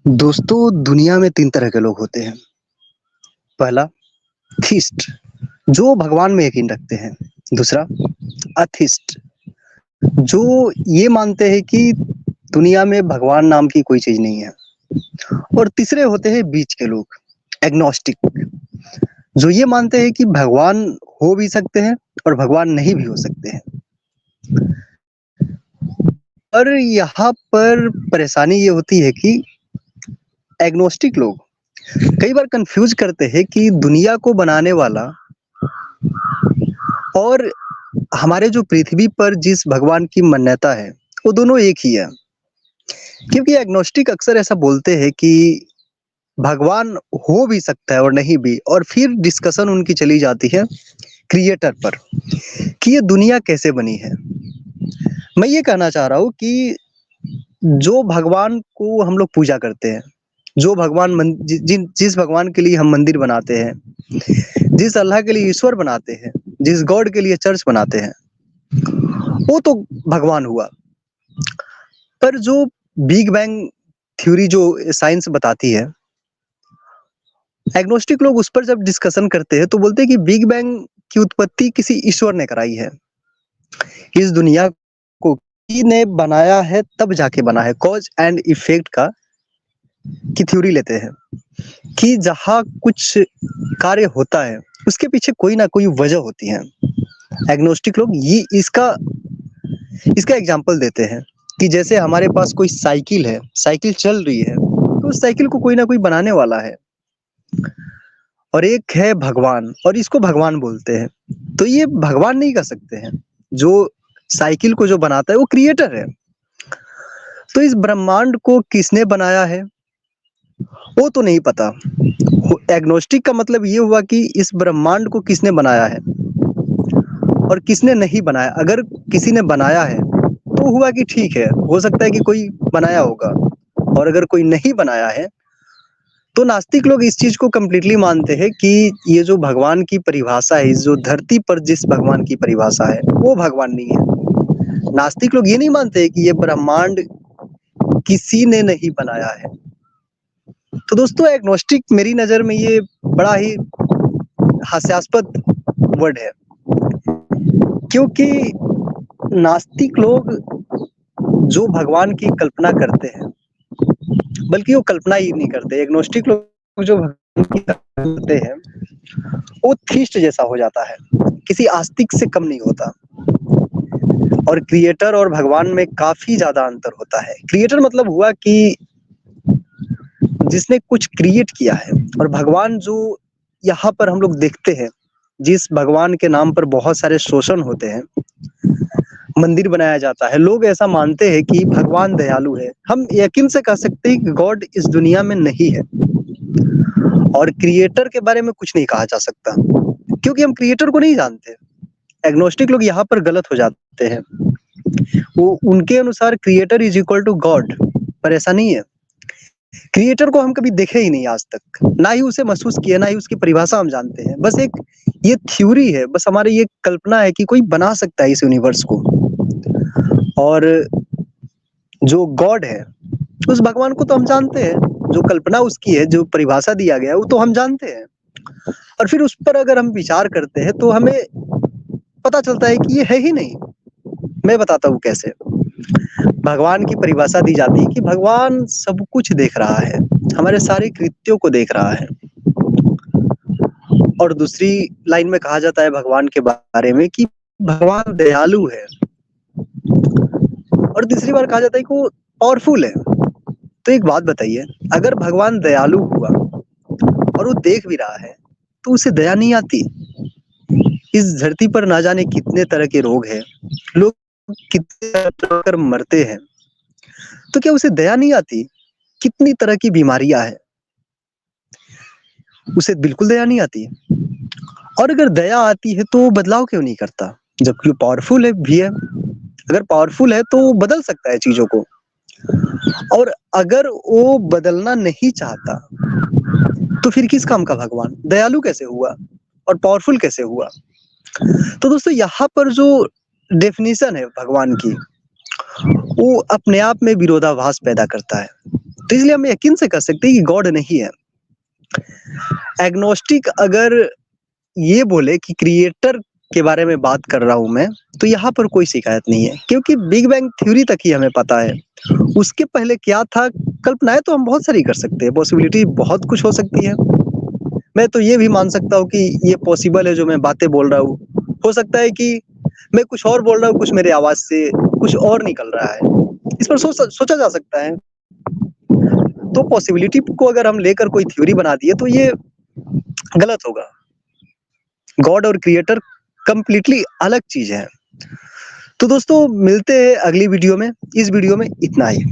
दोस्तों, दुनिया में 3 तरह के लोग होते हैं। पहला थीस्ट जो भगवान में यकीन रखते हैं। दूसरा अथिस्ट जो ये मानते हैं कि दुनिया में भगवान नाम की कोई चीज़ नहीं है। और तीसरे होते हैं बीच के लोग, एग्नोस्टिक जो ये मानते हैं कि भगवान हो भी सकते हैं और भगवान नहीं भी हो सकते हैं। पर यहाँ पर परेशानी ये होती है कि एग्नोस्टिक लोग कई बार कंफ्यूज करते हैं कि दुनिया को बनाने वाला और हमारे जो पृथ्वी पर जिस भगवान की मान्यता है वो दोनों एक ही है। क्योंकि एग्नोस्टिक अक्सर ऐसा बोलते हैं कि भगवान हो भी सकता है और नहीं भी, और फिर डिस्कशन उनकी चली जाती है क्रिएटर पर कि ये दुनिया कैसे बनी है। मैं ये कहना चाह रहा हूँ कि जो भगवान को हम लोग पूजा करते हैं, जो भगवान जिस भगवान के लिए हम मंदिर बनाते हैं, जिस अल्लाह के लिए ईश्वर बनाते हैं, जिस गॉड के लिए चर्च बनाते हैं, वो तो भगवान हुआ। पर जो बिग बैंग थ्योरी जो साइंस बताती है, एग्नोस्टिक लोग उस पर जब डिस्कशन करते हैं तो बोलते हैं कि बिग बैंग की उत्पत्ति किसी ईश्वर ने कराई है। इस दुनिया को किसी ने बनाया है, तब जाके बना है। कॉज एंड इफेक्ट का की थ्योरी लेते हैं कि जहाँ कुछ कार्य होता है उसके पीछे कोई ना कोई वजह होती है। एग्नोस्टिक लोग ये इसका इसका एग्जांपल देते हैं कि जैसे हमारे पास कोई साइकिल है, साइकिल चल रही है तो उस साइकिल को कोई ना कोई बनाने वाला है। और एक है भगवान, और इसको भगवान बोलते हैं। तो ये भगवान नहीं कह सकते हैं, जो साइकिल को जो बनाता है वो क्रिएटर है। तो इस ब्रह्मांड को किसने बनाया है वो तो नहीं पता। एग्नोस्टिक का मतलब ये हुआ कि इस ब्रह्मांड को किसने बनाया है और किसने नहीं बनाया। अगर किसी ने बनाया है तो हुआ कि ठीक है, हो सकता है कि कोई बनाया होगा। और अगर कोई नहीं बनाया है तो नास्तिक लोग इस चीज को कंप्लीटली मानते हैं कि ये जो भगवान की परिभाषा है, इस जो धरती पर जिस भगवान की परिभाषा है वो भगवान नहीं है। नास्तिक लोग ये नहीं मानते कि ये ब्रह्मांड किसी ने नहीं बनाया है। तो दोस्तों, एग्नोस्टिक मेरी नजर में ये बड़ा ही हास्यास्पद वर्ड है, क्योंकि नास्तिक लोग जो भगवान की कल्पना करते हैं, बल्कि वो कल्पना ही नहीं करते। एग्नोस्टिक लोग जो भगवान की कल्पना करते हैं वो थीस्ट जैसा हो जाता है, किसी आस्तिक से कम नहीं होता। और क्रिएटर और भगवान में काफी ज्यादा अंतर होता है। क्रिएटर मतलब हुआ कि जिसने कुछ क्रिएट किया है, और भगवान जो यहाँ पर हम लोग देखते हैं, जिस भगवान के नाम पर बहुत सारे शोषण होते हैं, मंदिर बनाया जाता है, लोग ऐसा मानते हैं कि भगवान दयालु है। हम यकीन से कह सकते हैं कि गॉड इस दुनिया में नहीं है। और क्रिएटर के बारे में कुछ नहीं कहा जा सकता, क्योंकि हम क्रिएटर को नहीं जानते। एग्नोस्टिक लोग यहाँ पर गलत हो जाते हैं। वो उनके अनुसार creator is equal to God, पर ऐसा नहीं है। क्रिएटर को हम कभी देखे ही नहीं आज तक, ना ही उसे महसूस किया, ना ही उसकी परिभाषा हम जानते हैं। बस एक ये थ्योरी है, बस हमारी ये कल्पना है कि कोई बना सकता है इस यूनिवर्स को। और जो गॉड है, उस भगवान को तो हम जानते हैं, जो कल्पना उसकी है, जो परिभाषा दिया गया है वो तो हम जानते हैं। और फिर उस पर अगर हम विचार करते हैं तो हमें पता चलता है कि ये है ही नहीं। मैं बताता हूँ कैसे। भगवान की परिभाषा दी जाती है कि भगवान सब कुछ देख रहा है, हमारे सारे कृत्यों को देख रहा है। और दूसरी लाइन में कहा जाता है भगवान के बारे में कि भगवान दयालु है। और तीसरी बार कहा जाता है कि वो पावरफुल है। तो एक बात बताइए, अगर भगवान दयालु हुआ और वो देख भी रहा है तो उसे दया नहीं आती? इस धरती पर ना जाने कितने तरह के रोग हैं, लोग कितने तरह कर मरते हैं, तो क्या उसे दया नहीं आती? कितनी तरह की बीमारियां हैं, उसे बिल्कुल दया नहीं आती। और अगर दया आती है तो बदलाव क्यों नहीं करता, जबकि वो पावरफुल है भी है। अगर पावरफुल है तो वो बदल सकता है चीजों को। और अगर वो बदलना नहीं चाहता तो फिर किस काम का भगवान? दयालु कैसे हुआ और पावरफुल कैसे हुआ? तो दोस्तों, यहाँ पर जो डेफिनेशन है भगवान की, वो अपने आप में विरोधाभास पैदा करता है। तो इसलिए हम यकीन से कह सकते हैं कि गॉड नहीं है। एग्नोस्टिक अगर ये बोले कि क्रिएटर के बारे में बात कर रहा हूं मैं, तो यहाँ पर कोई शिकायत नहीं है, क्योंकि बिग बैंग थ्योरी तक ही हमें पता है। उसके पहले क्या था, कल्पनाएं तो हम बहुत सारी कर सकते हैं, पॉसिबिलिटी बहुत कुछ हो सकती है। मैं तो ये भी मान सकता हूँ कि ये पॉसिबल है जो मैं बातें बोल रहा हूँ। हो सकता है कि मैं कुछ और बोल रहा हूँ, कुछ मेरे आवाज से कुछ और निकल रहा है। इस पर सोचा जा सकता है। तो पॉसिबिलिटी को अगर हम लेकर कोई थ्योरी बना दिए तो ये गलत होगा। गॉड और क्रिएटर कंप्लीटली अलग चीज है। तो दोस्तों मिलते हैं अगली वीडियो में। इस वीडियो में इतना ही।